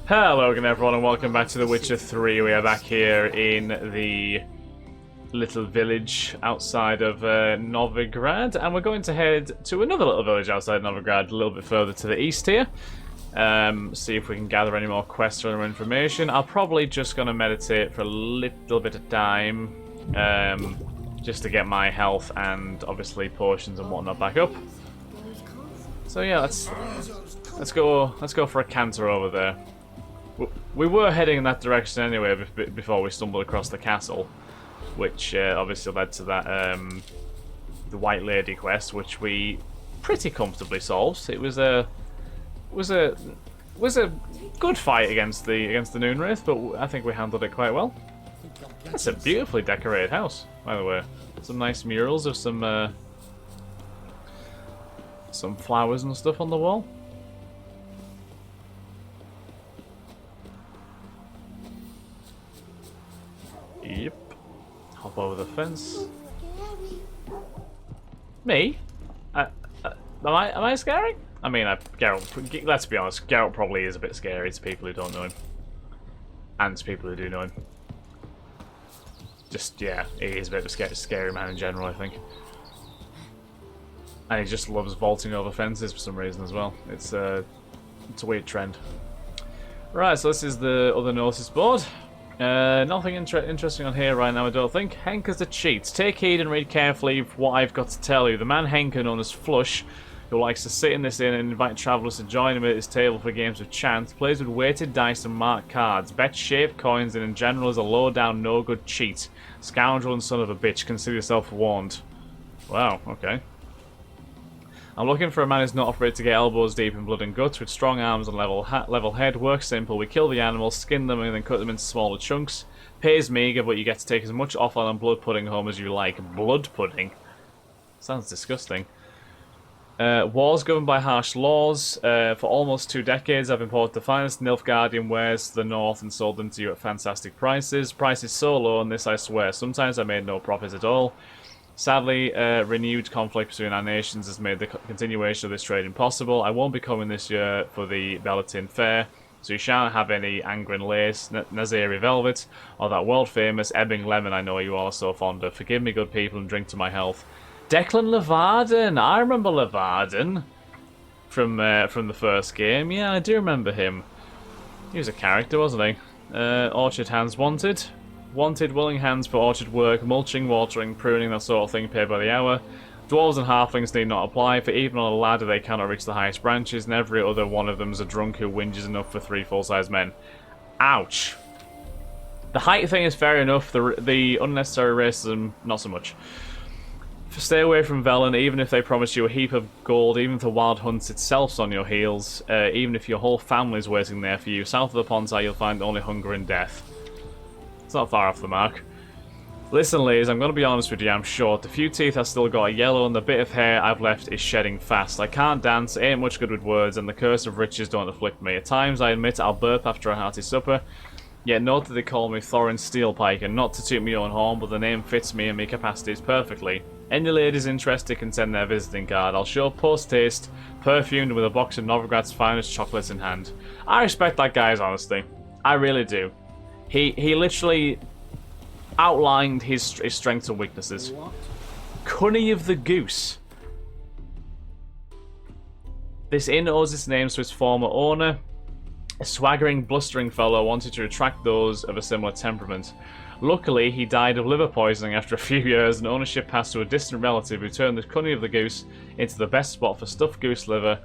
Hello again everyone and welcome back to The Witcher 3. We are back here in the little village outside of Novigrad, and we're going to head to another little village outside Novigrad a little bit further to the east here. See if we can gather any more quests or information. I'm probably just going to meditate for a little bit of time, just to get my health and obviously potions and whatnot back up. So yeah, let's go for a canter over there. We were heading in that direction anyway before we stumbled across the castle, which obviously led to that the White Lady quest, which we pretty comfortably solved. It was a good fight against the Noonwraith, but I think we handled it quite well. It's a beautifully decorated house, by the way. Some nice murals of some flowers and stuff on the wall. Yep. Hop over the fence. Me? Am I scary? I mean, Geralt. Let's be honest. Geralt probably is a bit scary to people who don't know him, and to people who do know him. Just yeah, he is a bit of a scary man in general, I think. And he just loves vaulting over fences for some reason as well. It's a weird trend. Right, so this is the other notice board. Nothing interesting on here right now, I don't think. Henker's a cheat. Take heed and read carefully what I've got to tell you. The man Henker, known as Flush, who likes to sit in this inn and invite travellers to join him at his table for games of chance, plays with weighted dice and marked cards, bets shaved coins, and in general is a low-down, no-good cheat. Scoundrel and son of a bitch. Consider yourself warned. Wow, okay. I'm looking for a man who's not afraid to get elbows deep in blood and guts, with strong arms and level head. Works simple. We kill the animals, skin them, and then cut them into smaller chunks. Pays meager, but you get to take as much offal and blood pudding home as you like. Blood pudding? Sounds disgusting. Wars governed by harsh laws. For almost 2 decades, I've imported the finest Nilfgaardian wares to the north and sold them to you at fantastic prices. Prices so low, and this I swear, sometimes I made no profit at all. Sadly, renewed conflict between our nations has made the continuation of this trade impossible. I won't be coming this year for the Ballad Fair, so you shan't have any Angren lace, Naziri velvet, or that world-famous Ebbing lemon I know you all are so fond of. Forgive me, good people, and drink to my health. Declan Levarden! I remember Levarden from the first game. Yeah, I do remember him. He was a character, wasn't he? Orchard hands wanted. Wanted, willing hands for orchard work, mulching, watering, pruning, that sort of thing, paid by the hour. Dwarves and halflings need not apply, for even on a ladder they cannot reach the highest branches, and every other one of them's a drunk who whinges enough for 3 full-size men. Ouch. The height thing is fair enough, the unnecessary racism, not so much. Stay away from Velen, even if they promise you a heap of gold, even if the Wild Hunts itself's on your heels, even if your whole family's waiting there for you. South of the Ponsai you'll find only hunger and death. It's not far off the mark. Listen, ladies, I'm going to be honest with you, I'm short. The few teeth I've still got are yellow, and the bit of hair I've left is shedding fast. I can't dance, ain't much good with words, and the curse of riches don't afflict me. At times, I admit, I'll burp after a hearty supper. Yet note that they call me Thorin Steelpike, and not to toot me own horn, but the name fits me and my capacities perfectly. Any ladies interested can send their visiting card. I'll show post-haste, perfumed with a box of Novigrad's finest chocolates in hand. I respect that guy's honesty. I really do. He literally outlined his strengths and weaknesses. Cunny of the Goose. This inn owes its name to its former owner. A swaggering, blustering fellow wanted to attract those of a similar temperament. Luckily, he died of liver poisoning after a few years, and ownership passed to a distant relative who turned the Cunny of the Goose into the best spot for stuffed goose liver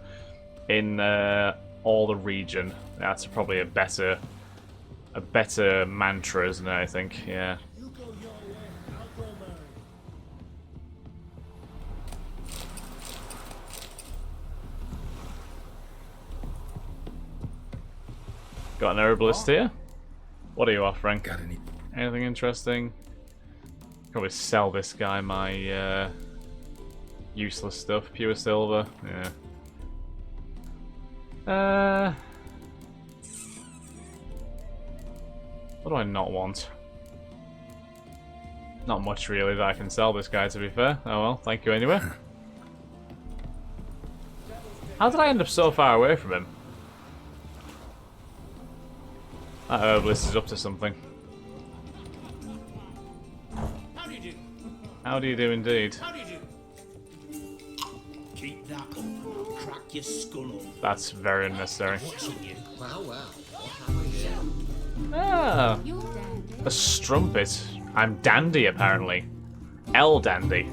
in all the region. That's probably a better mantra, isn't it, I think? Yeah. Got an herbalist here. What are you offering? Anything interesting? Probably sell this guy my useless stuff. Pure silver. Yeah. What do I not want? Not much really that I can sell this guy, to be fair. Oh well, thank you anyway. How did I end up so far away from him? That herbalist is up to something. How do you do? How do you do indeed? How do you do? Keep that up. I'll crack your skull up. That's very unnecessary. Watching you. Well, what have I here? Ah, You're dandy. a strumpet. I'm dandy apparently. L dandy.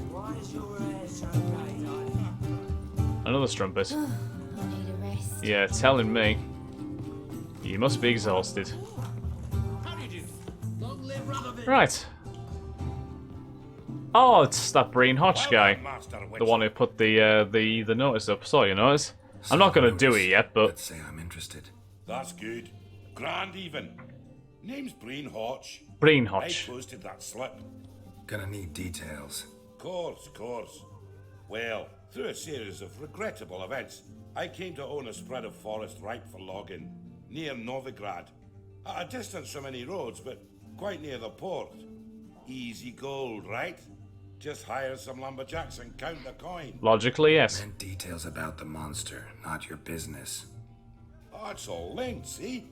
Another strumpet. I need a rest. Yeah, telling me. You must be exhausted. How do you do? Long live Radovid. Right. Oh, it's that Breen Hodge guy. The one who put the notice up. Saw your notice. I'm not gonna do it yet, but Let's say I'm interested. That's good. Grand even. Name's Breen Hodge. Breen I Hodge. posted that slip. Gonna need details. Course. Well, through a series of regrettable events, I came to own a spread of forest ripe for logging near Novigrad. At a distance from any roads, but quite near the port. Easy gold, right? Just hire some lumberjacks and count the coin. Logically, yes. And details about the monster, not your business. Oh, it's all linked, see?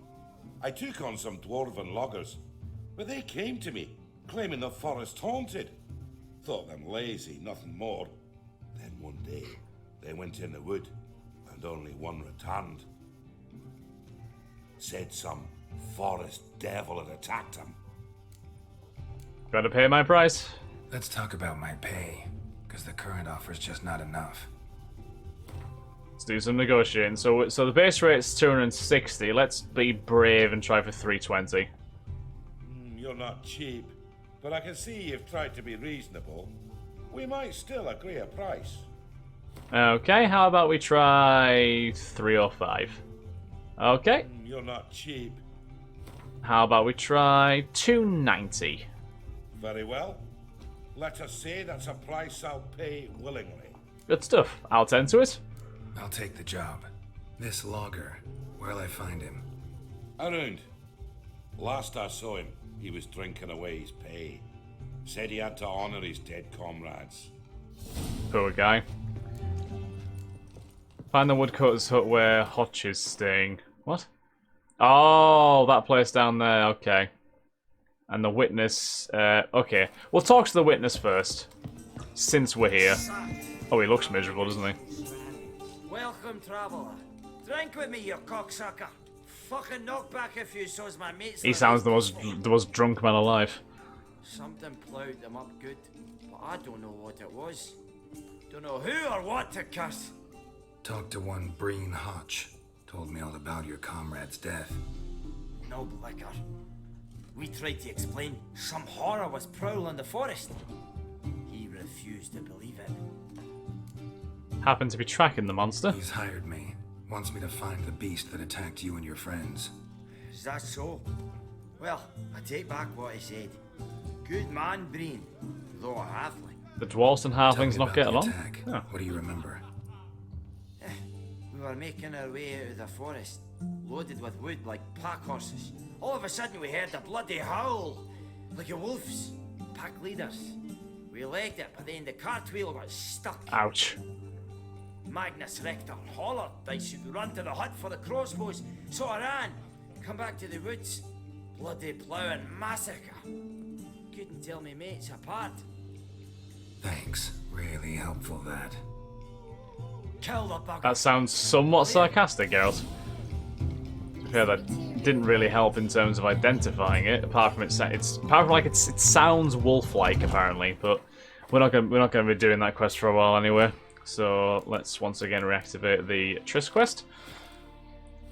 I took on some dwarven loggers, but they came to me, claiming the forest haunted. Thought them lazy, nothing more. Then one day, they went in the wood, and only one returned. Said some forest devil had attacked him. Gotta pay my price. Let's talk about my pay, because the current offer's just not enough. Let's do some negotiating. So the base rate's 260. Let's be brave and try for 320. You're not cheap, but I can see you've tried to be reasonable. We might still agree a price. Okay, how about we try 305? Okay. You're not cheap. How about we try 290? Very well. Let us say that's a price I'll pay willingly. Good stuff. I'll tend to it. I'll take the job. This logger, where'll I find him? Around. Last I saw him, he was drinking away his pay. Said he had to honor his dead comrades. Poor guy. Find the woodcutter's hut where Hotch is staying. What? Oh, that place down there. Okay. And the witness. Okay. We'll talk to the witness first. Since we're here. Oh, he looks miserable, doesn't he? Welcome, traveller. Drink with me, you cocksucker. Fucking knock back a few so's my mates. He sounds the most drunk man alive. Something ploughed them up good, but I don't know what it was. Don't know who or what to curse. Talked to one Breen Hodge. Told me all about your comrade's death. No blicker. We tried to explain some horror was prowling the forest. He refused to believe it. Happened to be tracking the monster. He's hired me. Wants me to find the beast that attacked you and your friends. Is that so? Well, I take back what I said. Good man, Breen, though a halfling. The dwarves and Tell halflings me not about get the along? attack. Oh. What do you remember? We were making our way out of the forest, loaded with wood like pack horses. All of a sudden we heard a bloody howl, like a wolf's. Pack leaders. We legged it, but then the cartwheel got stuck. Ouch. Magnus Rector hollered I should run to the hut for the crossbows, so I ran. Come back to the woods. Bloody ploughing massacre. Couldn't tell me mates apart. Thanks. Really helpful, that. Kill the bugger. That sounds somewhat sarcastic, Geralt. To be fair, that didn't really help in terms of identifying it. Apart from it sounds wolf-like apparently, but we're not gonna be doing that quest for a while anyway. So let's once again reactivate the Triss quest,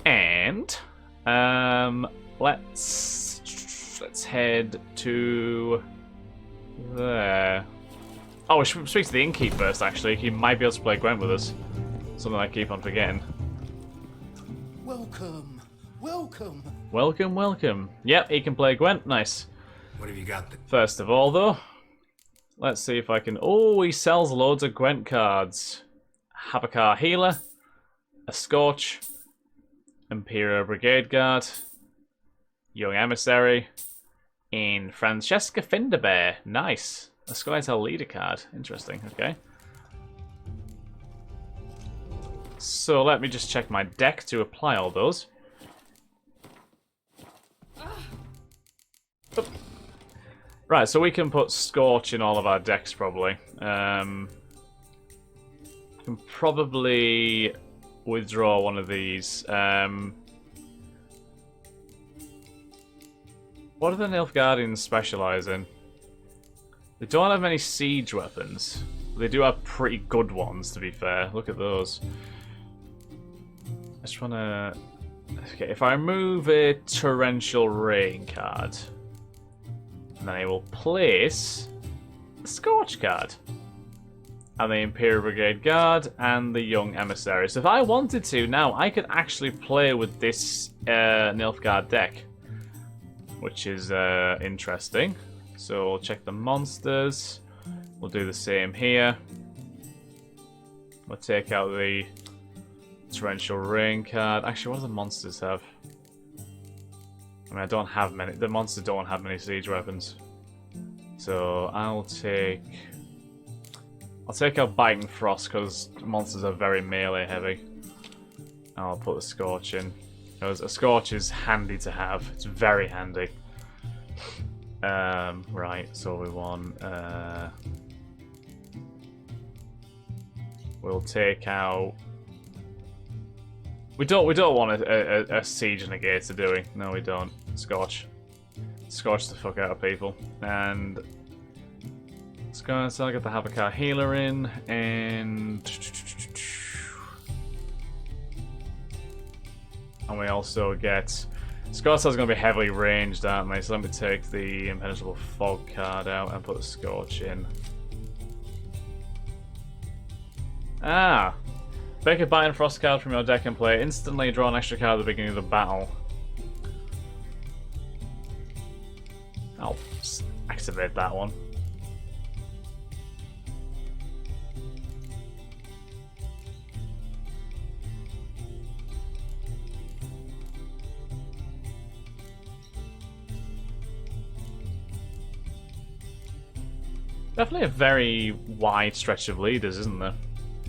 and let's head to there. Oh, we should speak to the innkeep first. Actually, he might be able to play Gwent with us. Something I keep on forgetting. Welcome. Welcome. Welcome, welcome. Yep, he can play Gwent. Nice. What have you got? First of all, though, let's see if I can... Oh, he sells loads of Gwent cards. Habakar Healer, a Scorch, Imperial Brigade Guard, Young Emissary, and Francesca Finderbear. Nice. A Skytel Leader card. Interesting, okay. So let me just check my deck to apply all those. Right, so we can put Scorch in all of our decks, probably. Can probably withdraw one of these. What do the Nilfgaardians specialise in? They don't have many siege weapons. They do have pretty good ones, to be fair. Look at those. I just want to... Okay, if I remove a Torrential Rain card, then I will place the Scorch card, and the Imperial Brigade Guard, and the Young Emissary. So if I wanted to, now I could actually play with this Nilfgaard deck, which is interesting. So we'll check the monsters. We'll do the same here. We'll take out the Torrential Rain card. Actually, what do the monsters have? I mean, I don't have many. The monsters don't have many siege weapons. So I'll take out Biting Frost because monsters are very melee heavy. I'll put the Scorch in. Because a Scorch is handy to have. It's very handy. Right, so we want... we'll take out... We don't want a Siege Negator, do we? No, we don't. Scorch. Scorch the fuck out of people. And... so I'll get the Havocar Healer in, and... and we also get... Scorch is going to be heavily ranged, aren't they? So let me take the Impenetrable Fog card out and put the Scorch in. Ah! Make a Biting Frost card from your deck and play. Instantly draw an extra card at the beginning of the battle. I'll activate that one. Definitely a very wide stretch of leaders, isn't there?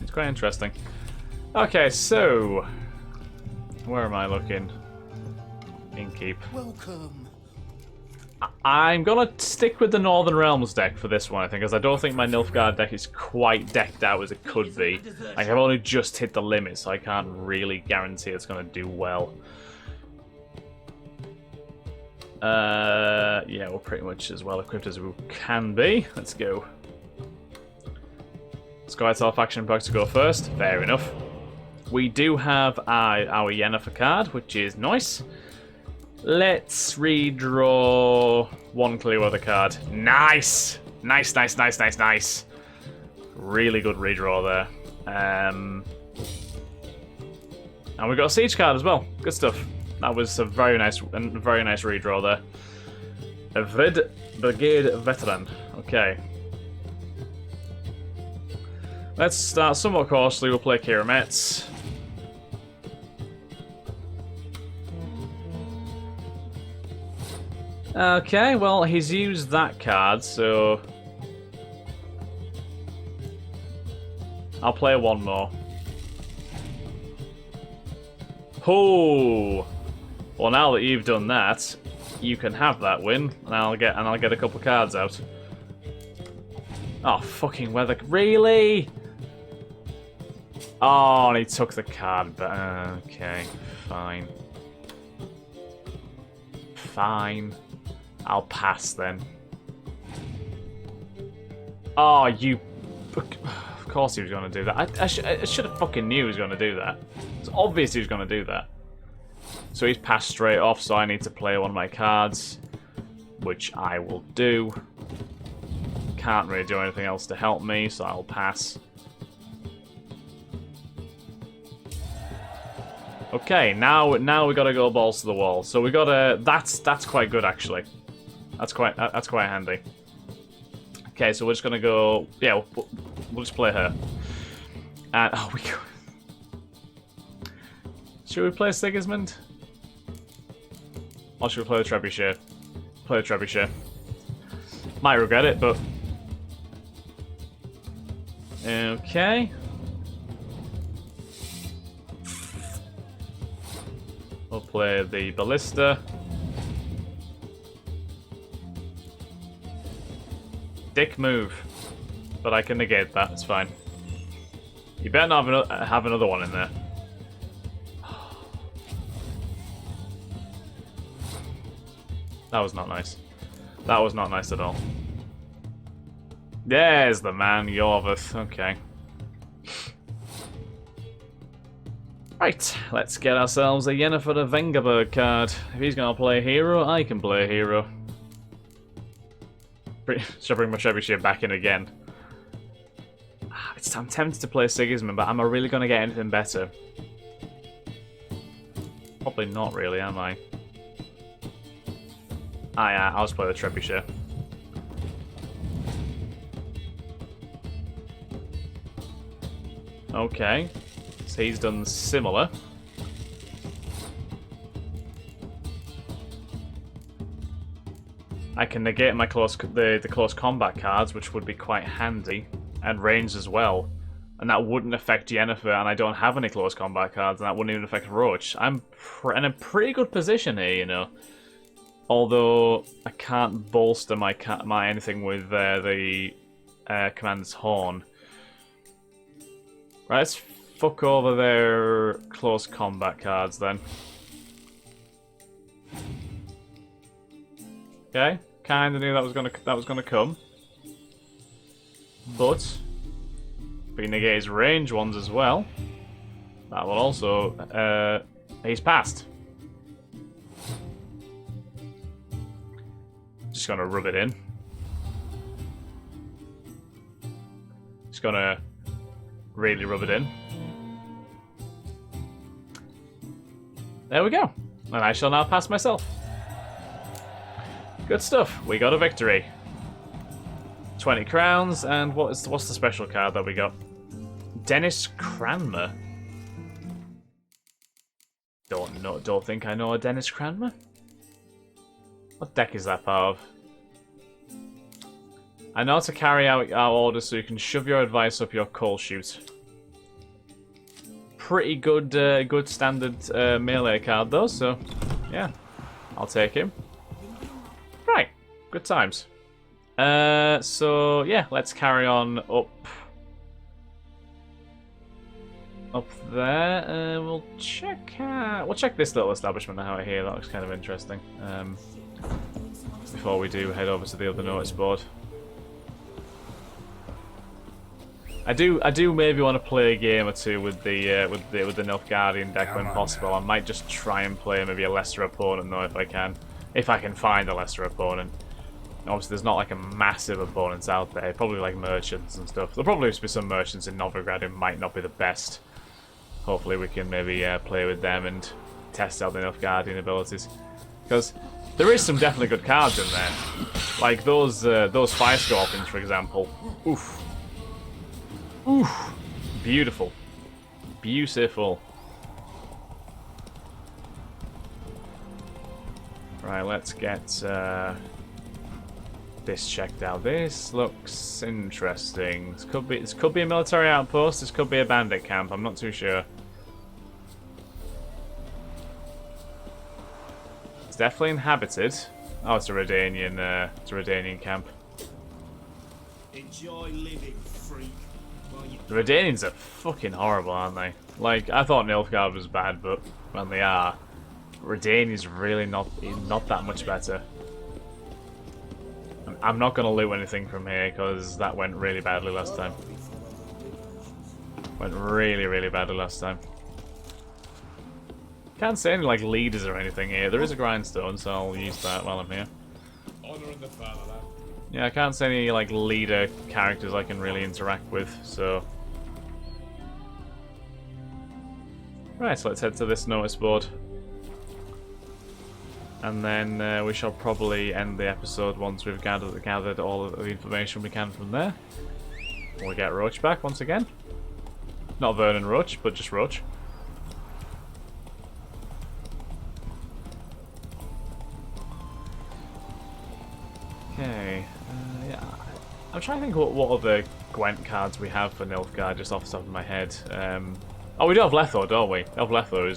It's quite interesting. Okay, so... where am I looking? Inkeep. Welcome. I'm gonna stick with the Northern Realms deck for this one, I think, because I don't think my Nilfgaard deck is quite decked out as it could be. Like, I've only just hit the limit, so I can't really guarantee it's gonna do well. Yeah, we're pretty much as well equipped as we can be. Let's go. Let's go out to our faction pack to go first. Fair enough. We do have our Yennefer card, which is nice. Let's redraw one Clearweather card. Nice! Nice, nice, nice, nice, nice. Really good redraw there. And we got a Siege card as well. Good stuff. That was a very nice redraw there. A Red Brigade Veteran. Okay. Let's start somewhat cautiously. We'll play Kirametz. Okay, well, he's used that card, so... I'll play one more. Oh! Well, now that you've done that, you can have that win, and I'll get a couple cards out. Oh, fucking weather! Really? Oh, and he took the card, but okay, fine, fine. I'll pass then. Oh, you! Of course he was going to do that. I should have fucking knew he was going to do that. It's obvious he was going to do that. So he's passed straight off, so I need to play one of my cards, which I will do. Can't really do anything else to help me, so I'll pass. Okay, now we got to go balls to the wall. So we got a that's quite good actually. That's quite handy. Okay, so we're just gonna go. Yeah, we'll just play her. And oh, we. Should we play Sigismund? Or should we play the Trebuchet? Play the Trebuchet. Might regret it, but... okay. We'll play the Ballista. Dick move. But I can negate that, it's fine. You better not have another one in there. That was not nice. That was not nice at all. There's the man, Yorvith. Okay. Right, let's get ourselves a Yennefer the Vengerberg card. If he's going to play a hero, I can play a hero. Should I bring my trebuchet back in again? I'm tempted to play Sigismund, but am I really going to get anything better? Probably not really, am I? Ah yeah, I'll just play the trebuchet. Okay, so he's done similar. I can negate my the close combat cards, which would be quite handy, and range as well. And that wouldn't affect Yennefer, and I don't have any close combat cards, and that wouldn't even affect Roach. I'm in a pretty good position here, you know. Although I can't bolster my anything with the Commander's Horn. Right, let's fuck over their close combat cards then. Okay, kinda knew that was gonna come. But we negate his range ones as well. That will also he's passed. Just gonna rub it in. Just gonna really rub it in. There we go. And I shall now pass myself. Good stuff. We got a victory. 20 crowns, and what's the special card that we got? Dennis Cranmer. Don't think I know a Dennis Cranmer. What deck is that part of? I know how to carry out our orders so you can shove your advice up your coal chute. Pretty good, good standard melee card though, so yeah, I'll take him. Right, good times. So yeah, let's carry on up there. We'll check this little establishment out here. That looks kind of interesting. Before we do head over to the other notice board. I do maybe want to play a game or two with the Nilfgaardian deck when possible. I might just try and play maybe a lesser opponent though if I can find a lesser opponent. Obviously there's not like a massive opponents out there, probably like merchants and stuff. There'll probably be some merchants in Novigrad who might not be the best. Hopefully we can maybe play with them and test out the Nilfgaardian abilities. Because there is some definitely good cards in there. Like those Fire Scorpions, for example. Oof. Oof. Beautiful. Beautiful. Right, let's get this checked out. This looks interesting. This could be a military outpost, this could be a bandit camp, I'm not too sure. It's definitely inhabited. Oh, it's a Redanian camp. Enjoy living, freak. The Redanians are fucking horrible, aren't they? Like, I thought Nilfgaard was bad, but when they are, Redanian's really not that much better. I'm not going to loot anything from here, because that went really badly last time. Went really, really badly last time. Can't see any, like, leaders or anything here. There is a grindstone, so I'll use that while I'm here. Honouring the fatherland. Yeah, I can't see any, like, leader characters I can really interact with, so... Right, so let's head to this notice board. And then we shall probably end the episode once we've gathered all of the information we can from there. We'll get Roach back once again. Not Vernon Roach, but just Roach. Okay, yeah. I'm trying to think what other Gwent cards we have for Nilfgaard, just off the top of my head. Oh, we do have Lethor, don't we? We have Lethor,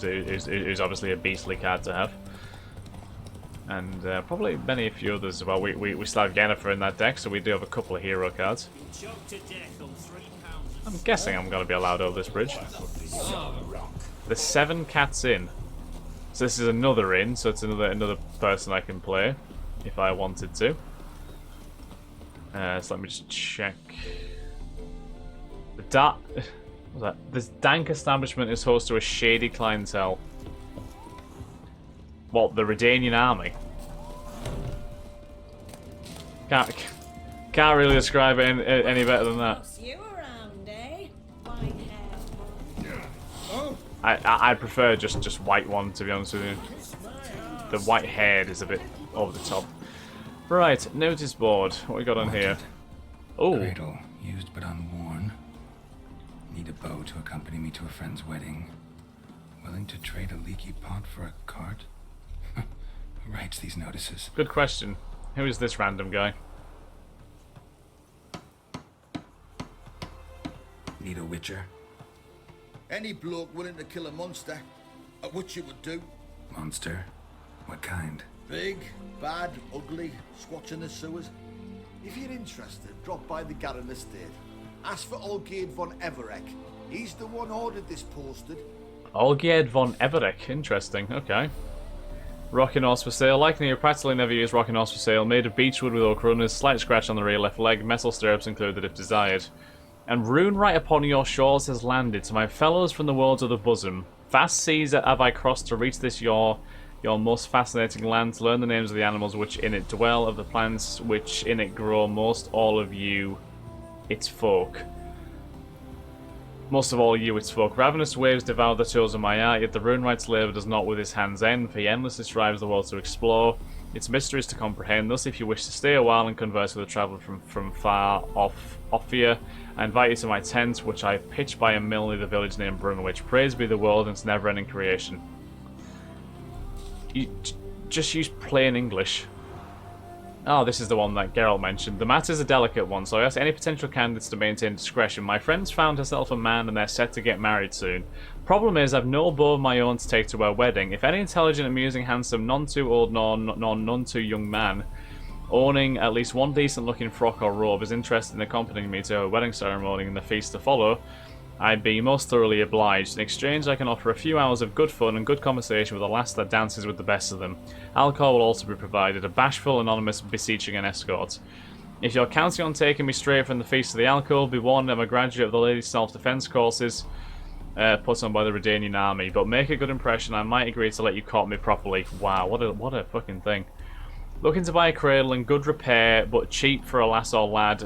who's obviously a beastly card to have. And probably many a few others as well. We still have Yennefer in that deck, so we do have a couple of hero cards. I'm guessing I'm going to be allowed over this bridge. There's 7 cats in. So this is another inn, so it's another person I can play if I wanted to. So let me just check. This dank establishment is host to a shady clientele. What, the Reactivate army? Can't really describe it any better than that. You around, eh? White hair. I prefer just white one, to be honest with you. The white haired is a bit over the top. Right, notice board. What we got on here? Oh, Cradle, used but unworn. Need a bow to accompany me to a friend's wedding. Willing to trade a leaky pot for a cart? Who writes these notices? good question. Who is this random guy? Need a witcher? Any bloke willing to kill a monster, what you would do. Monster? What kind? Big, bad, ugly, squats in the sewers. If you're interested, drop by the Garren estate. Ask for Olgierd von Everek. He's the one ordered this posted. Olgierd von Everek. Interesting. Okay. Rocking horse for sale. Like new, practically never used rocking horse for sale. Made of beechwood with oak runners. Slight scratch on the rear left leg. Metal stirrups included if desired. And rune right upon your shores has landed. To my fellows from the worlds of the bosom. Vast seas have I crossed to reach this your most fascinating land, to learn the names of the animals which in it dwell, of the plants which in it grow, most all of you, its folk. Most of all you, its folk. Ravenous waves devour the tools of my art, yet the Runewright's labour does not with his hands end, for he endlessly strives the world to explore, its mysteries to comprehend. Thus, if you wish to stay a while and converse with a traveller from far off here, I invite you to my tent, which I have pitched by a mill near the village named Brunwich. Praise be the world and its never-ending creation. You just use plain English. Oh, this is the one that Geralt mentioned. The matter is a delicate one, so I ask any potential candidates to maintain discretion. My friend's found herself a man and they're set to get married soon. Problem is, I've no beau of my own to take to her wedding. If any intelligent, amusing, handsome, none too old nor none too young man, owning at least one decent-looking frock or robe, is interested in accompanying me to her wedding ceremony and the feast to follow, I'd be most thoroughly obliged. In exchange, I can offer a few hours of good fun and good conversation with a lass that dances with the best of them. Alcohol will also be provided, a bashful, anonymous beseeching and escort. If you're counting on taking me straight from the feast to the alcove, be warned I'm a graduate of the ladies' self-defense courses put on by the Reactivate army, but make a good impression, I might agree to let you court me properly. Wow, what a fucking thing. Looking to buy a cradle in good repair, but cheap for a lass or lad,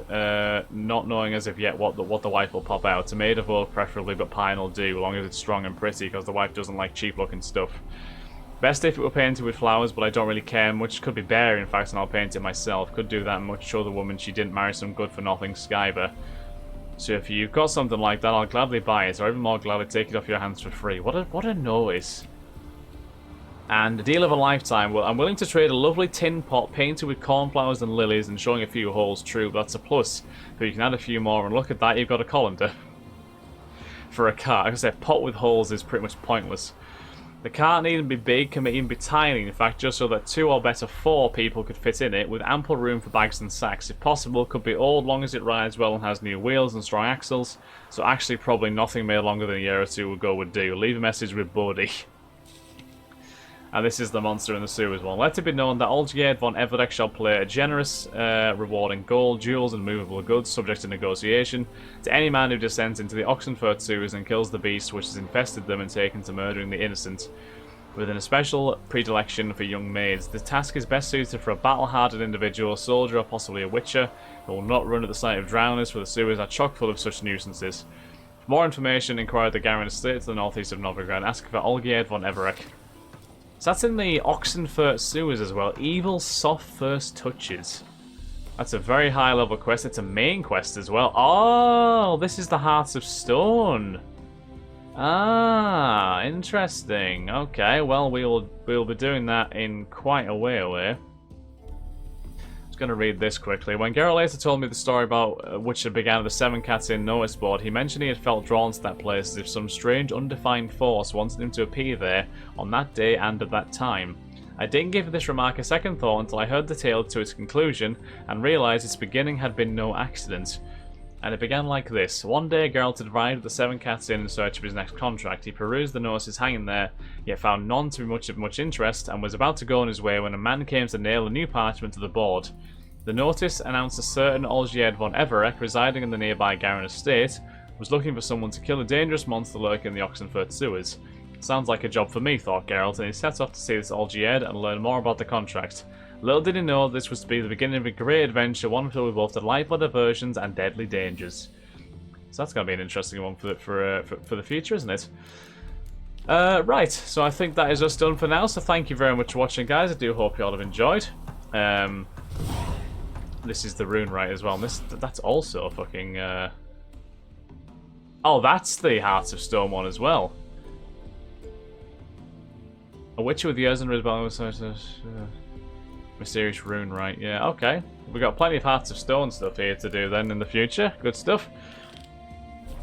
not knowing as of yet what the wife will pop out. A maid of oak preferably, but pine will do, as long as it's strong and pretty, because the wife doesn't like cheap looking stuff. Best if it were painted with flowers, but I don't really care much. Could be bare, in fact, and I'll paint it myself. Could do that much, show the woman she didn't marry some good-for-nothing skiver. So if you've got something like that, I'll gladly buy it, or even more gladly take it off your hands for free. What a noise. And a deal of a lifetime. Well, I'm willing to trade a lovely tin pot painted with cornflowers and lilies and showing a few holes. True, that's a plus. But you can add a few more, and look at that, you've got a colander. For a cart. Like I said, pot with holes is pretty much pointless. The cart needn't be big, can even be tiny, in fact, just so that 2 or better 4 people could fit in it, with ample room for bags and sacks. If possible, could be old, long as it rides well and has new wheels and strong axles. So actually, probably nothing made longer than a year or 2 ago would do. Leave a message with Bodhi. And this is the monster in the sewers one. Let it be known that Olgierd von Everek shall play a generous reward in gold, jewels, and movable goods, subject to negotiation, to any man who descends into the Oxenfurt sewers and kills the beast which has infested them and taken to murdering the innocent, with an especial predilection for young maids. The task is best suited for a battle-hardened individual, a soldier, or possibly a witcher, who will not run at the sight of drowners, for the sewers are chock full of such nuisances. For more information, inquire at the Garren estate to the northeast of Novigrad. Ask for Olgierd von Everek. So that's in the Oxenfurt sewers as well. Evil soft first touches. That's a very high level quest. It's a main quest as well. Oh, this is the Hearts of Stone. Ah, interesting. Okay, well we'll be doing that in quite a way away. Just going to read this quickly. When Geralt later told me the story about which had began with the 7 cats in notice board, he mentioned he had felt drawn to that place as if some strange undefined force wanted him to appear there on that day and at that time. I didn't give this remark a second thought until I heard the tale to its conclusion and realised its beginning had been no accident. And it began like this. One day Geralt had arrived at the Seven Cats Inn in search of his next contract. He perused the notices hanging there, yet found none to be of much interest, and was about to go on his way when a man came to nail a new parchment to the board. The notice announced a certain Olgierd von Everek, residing in the nearby Garen estate, was looking for someone to kill a dangerous monster lurking in the Oxenfurt sewers. Sounds like a job for me, thought Geralt, and he set off to see this Olgierd and learn more about the contract. Little did he know this was to be the beginning of a great adventure, one filled with both delightful diversions and deadly dangers. So that's going to be an interesting one for the future, isn't it? Right, so I think that is us done for now, so thank you very much for watching, guys. I do hope you all have enjoyed. This is the rune right as well, and that's also fucking... Oh, that's the Hearts of Stone one as well. A Witcher with years and rebellion. Mysterious rune, right? Yeah, okay. We've got plenty of Hearts of Stone stuff here to do then in the future. Good stuff.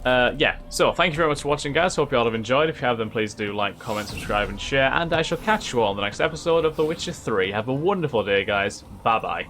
Yeah, so thank you very much for watching, guys. Hope you all have enjoyed. If you have, then please do like, comment, subscribe, and share. And I shall catch you all in the next episode of The Witcher 3. Have a wonderful day, guys. Bye-bye.